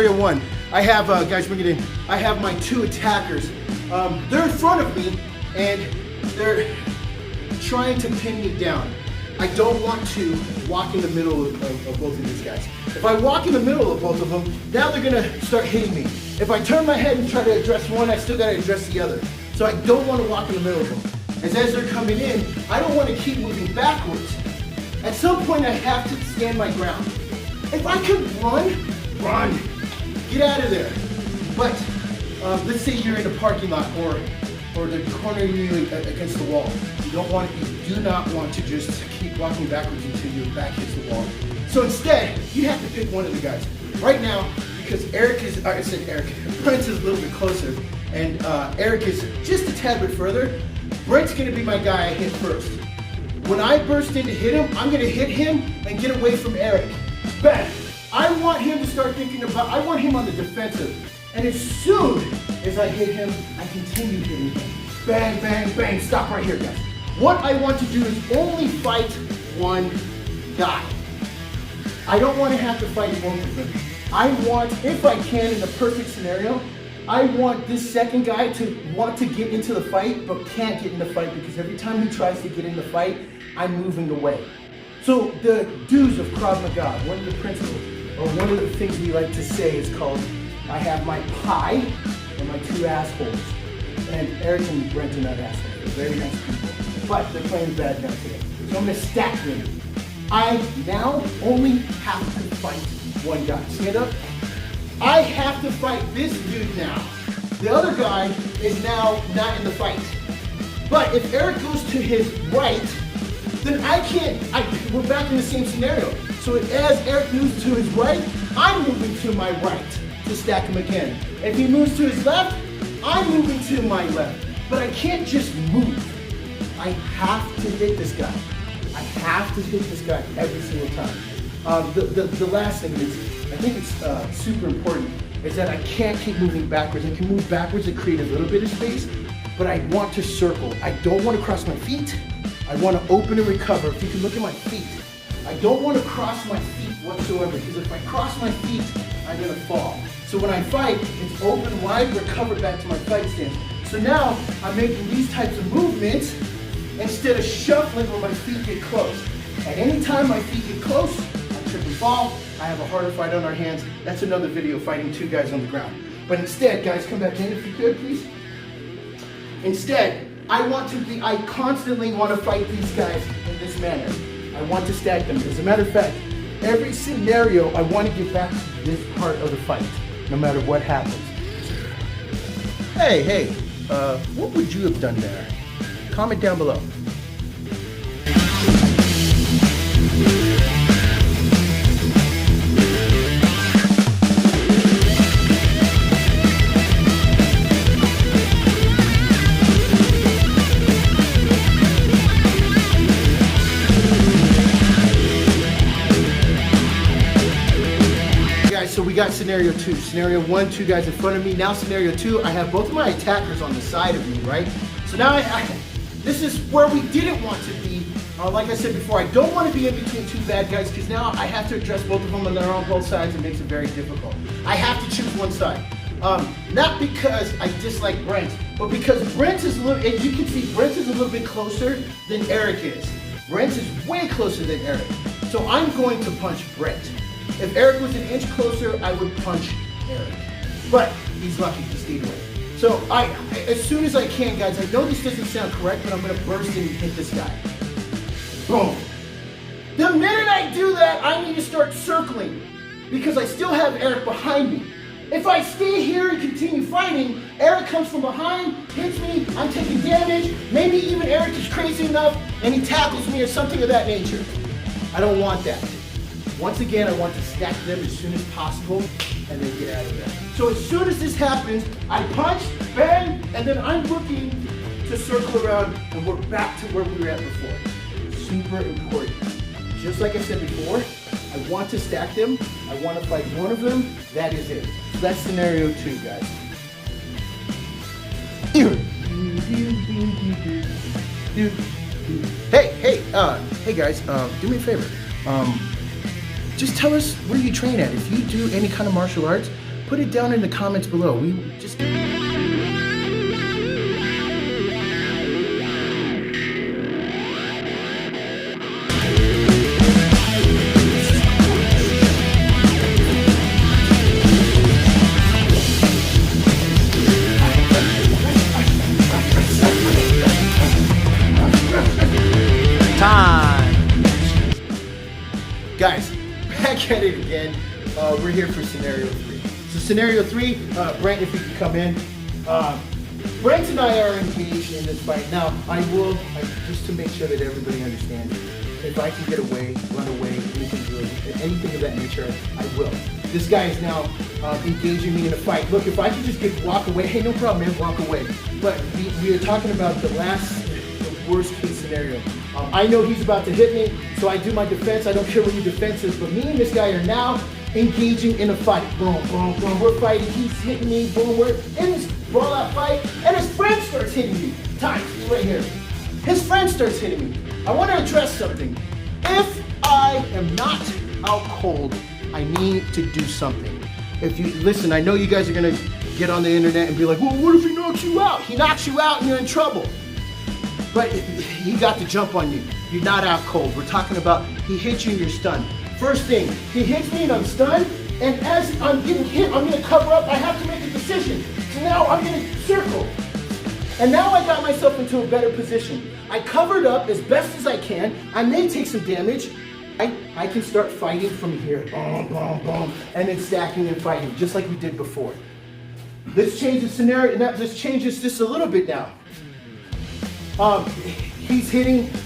scenario one. I have, guys, bring it in. I have my two attackers. They're in front of me, and they're trying to pin me down. I don't want to walk in the middle of both of these guys. If I walk in the middle of both of them, now they're gonna start hitting me. If I turn my head and try to address one, I still gotta address the other. So I don't want to walk in the middle of them. As they're coming in, I don't want to keep moving backwards. At some point, I have to stand my ground. If I could run, get out of there. But let's say you're in a parking lot or the corner you against the wall. You do not want to just keep walking backwards until your back hits the wall. So instead, you have to pick one of the guys. Right now, because Brent is a little bit closer, and Eric is just a tad bit further, Brent's gonna be my guy I hit first. When I burst in to hit him, I'm gonna hit him and get away from Eric. Bang! I want him to start thinking about, I want him on the defensive. And as soon as I hit him, I continue hitting him. Bang, bang, bang, stop right here, guys. What I want to do is only fight one guy. I don't want to have to fight both of them. I want, if I can, in the perfect scenario, I want this second guy to want to get into the fight, but can't get in the fight because every time he tries to get in the fight, I'm moving away. So the do's of Krav Maga, one of the principles, or one of the things we like to say is called, I have my pie and my two assholes. And Eric and Brent are not assholes, they're very nice people. But they're playing bad guys today. So I'm gonna stack them. I now only have to fight one guy. Stand up. I have to fight this dude now. The other guy is now not in the fight. But if Eric goes to his right, then I can't, we're back in the same scenario. So as Eric moves to his right, I'm moving to my right to stack him again. If he moves to his left, I'm moving to my left. But I can't just move. I have to hit this guy. I have to hit this guy every single time. The last thing is, I think it's super important, is that I can't keep moving backwards. I can move backwards and create a little bit of space, but I want to circle. I don't want to cross my feet. I want to open and recover. If you can look at my feet, I don't want to cross my feet whatsoever, because if I cross my feet, I'm going to fall. So when I fight, it's open, wide, recover back to my fight stance. So now I'm making these types of movements instead of shuffling where my feet get close. At any time my feet get close, I trip and fall. I have a harder fight on our hands. That's another video, fighting two guys on the ground. But instead, guys, come back in if you could, please. Instead, I constantly want to fight these guys in this manner. I want to stack them. As a matter of fact, every scenario, I want to get back to this part of the fight, no matter what happens. Hey, what would you have done there? Comment down below. So we got scenario two. Scenario one, two guys in front of me. Now scenario two, I have both of my attackers on the side of me, right? So now this is where we didn't want to be. Like I said before, I don't want to be in between two bad guys because now I have to address both of them and they're on both sides. It makes it very difficult. I have to choose one side. Not because I dislike Brent, but because Brent is a little, as you can see, Brent is a little bit closer than Eric is. Brent is way closer than Eric. So I'm going to punch Brent. If Eric was an inch closer, I would punch Eric. But he's lucky he stayed away. So as soon as I can, guys, I know this doesn't sound correct, but I'm gonna burst in and hit this guy. Boom. The minute I do that, I need to start circling because I still have Eric behind me. If I stay here and continue fighting, Eric comes from behind, hits me, I'm taking damage, maybe even Eric is crazy enough and he tackles me or something of that nature. I don't want that. Once again, I want to stack them as soon as possible and then get out of there. So as soon as this happens, I punch, bang, and then I'm looking to circle around and we're back to where we were at before. Super important. Just like I said before, I want to stack them. I want to fight one of them. That is it. So that's scenario two, guys. Hey guys, do me a favor. Just tell us where you train at. If you do any kind of martial arts, put it down in the comments below. We just... Guys, back at it again. We're here for scenario 3. So scenario 3, Brent, if you could come in. Brent and I are engaged in this fight. Now, just to make sure that everybody understands, if I can get away, run away, anything of that nature, I will. This guy is now engaging me in a fight. Look, if I can just walk away, hey, no problem, man, walk away. But we are talking about the worst case scenario. I know he's about to hit me, so I do my defense. I don't care what your defense is, but me and this guy are now engaging in a fight. Boom, boom, boom, we're fighting. He's hitting me, boom, we're in this brawl-out fight, and his friend starts hitting me. Time, right here. His friend starts hitting me. I want to address something. If I am not out cold, I need to do something. If you listen, I know you guys are gonna get on the internet and be like, well, what if he knocks you out? He knocks you out and you're in trouble. But he got the jump on you. You're not out cold. We're talking about he hits you and you're stunned. First thing, he hits me and I'm stunned, and as I'm getting hit, I'm gonna cover up. I have to make a decision. So now I'm gonna circle. And now I got myself into a better position. I covered up as best as I can. I may take some damage. I can start fighting from here. Boom, boom, boom, and then stacking and fighting, just like we did before. Let's change the scenario. Now, let's change this just a little bit now.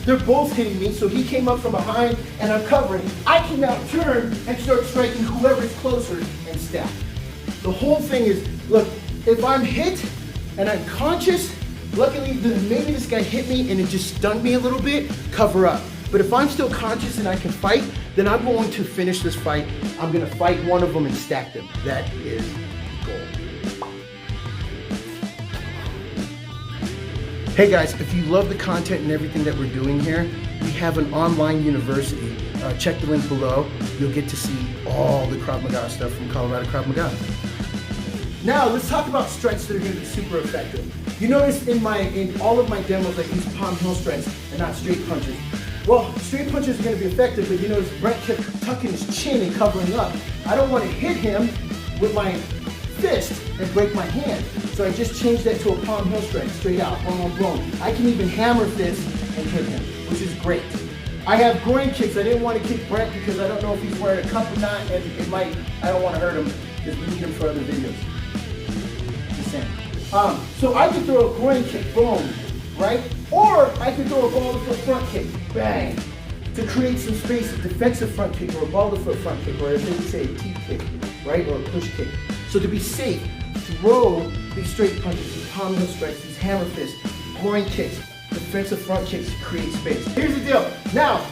They're both hitting me, so he came up from behind and I'm covering. I can now turn and start striking whoever's closer and stack. The whole thing is, look, if I'm hit and I'm conscious, luckily maybe this guy hit me and it just stunned me a little bit, cover up. But if I'm still conscious and I can fight, then I'm going to finish this fight. I'm gonna fight one of them and stack them. That is the goal. Hey guys, if you love the content and everything that we're doing here, we have an online university. Check the link below. You'll get to see all the Krav Maga stuff from Colorado Krav Maga. Now let's talk about strikes that are going to be super effective. You notice in all of my demos I use palm heel strikes and not straight punches. Well, straight punches are going to be effective, but you notice Brent kept tucking his chin and covering up. I don't want to hit him with my fist and break my hand. So I just changed that to a palm heel strike, straight out, boom, boom. I can even hammer fist and hit him, which is great. I have groin kicks. I didn't want to kick Brent because I don't know if he's wearing a cup or not, and I don't want to hurt him because we need him for other videos. Just saying. So I could throw a groin kick, boom, right? Or I could throw a ball to foot front kick, bang, to create some space, a defensive front kick or a ball to foot front kick, or as they would say, a T kick, right, or a push kick. So to be safe, throw these straight punches, these palm heel strikes, these hammer fists, groin kicks, defensive front kicks to create space. Here's the deal. Now,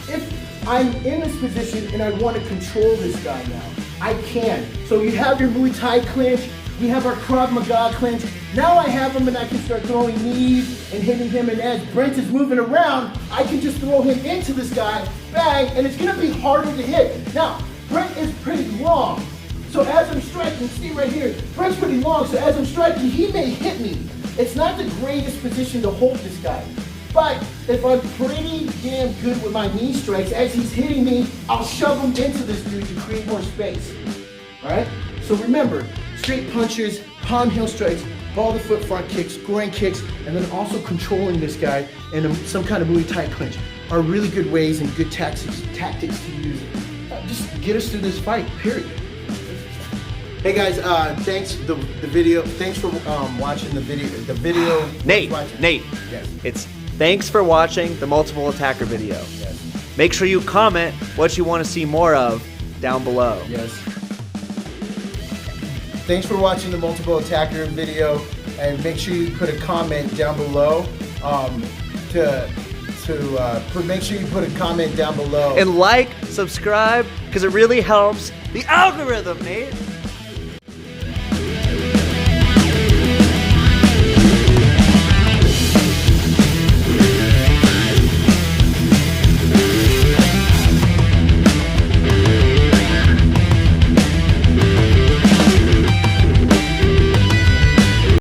if I'm in this position and I want to control this guy now, I can. So you have your Muay Thai clinch, we have our Krav Maga clinch. Now I have him and I can start throwing knees and hitting him, and as Brent is moving around, I can just throw him into this guy, bang, and it's gonna be harder to hit. Now, Brent is pretty long. So as I'm striking, see right here, Brent's pretty long, so as I'm striking, he may hit me. It's not the greatest position to hold this guy. But if I'm pretty damn good with my knee strikes, as he's hitting me, I'll shove him into this dude to create more space. All right? So remember, straight punches, palm heel strikes, ball to foot front kicks, groin kicks, and then also controlling this guy in some kind of Muay Thai clinch are really good ways and good tactics to use. Just get us through this fight, period. Hey guys, thanks for watching the video. Nate, yes. Thanks for watching the multiple attacker video. Yes. Make sure you comment what you want to see more of down below. Yes. Thanks for watching the multiple attacker video, and make sure you put a comment down below. Make sure you put a comment down below. And like, subscribe, because it really helps the algorithm, Nate.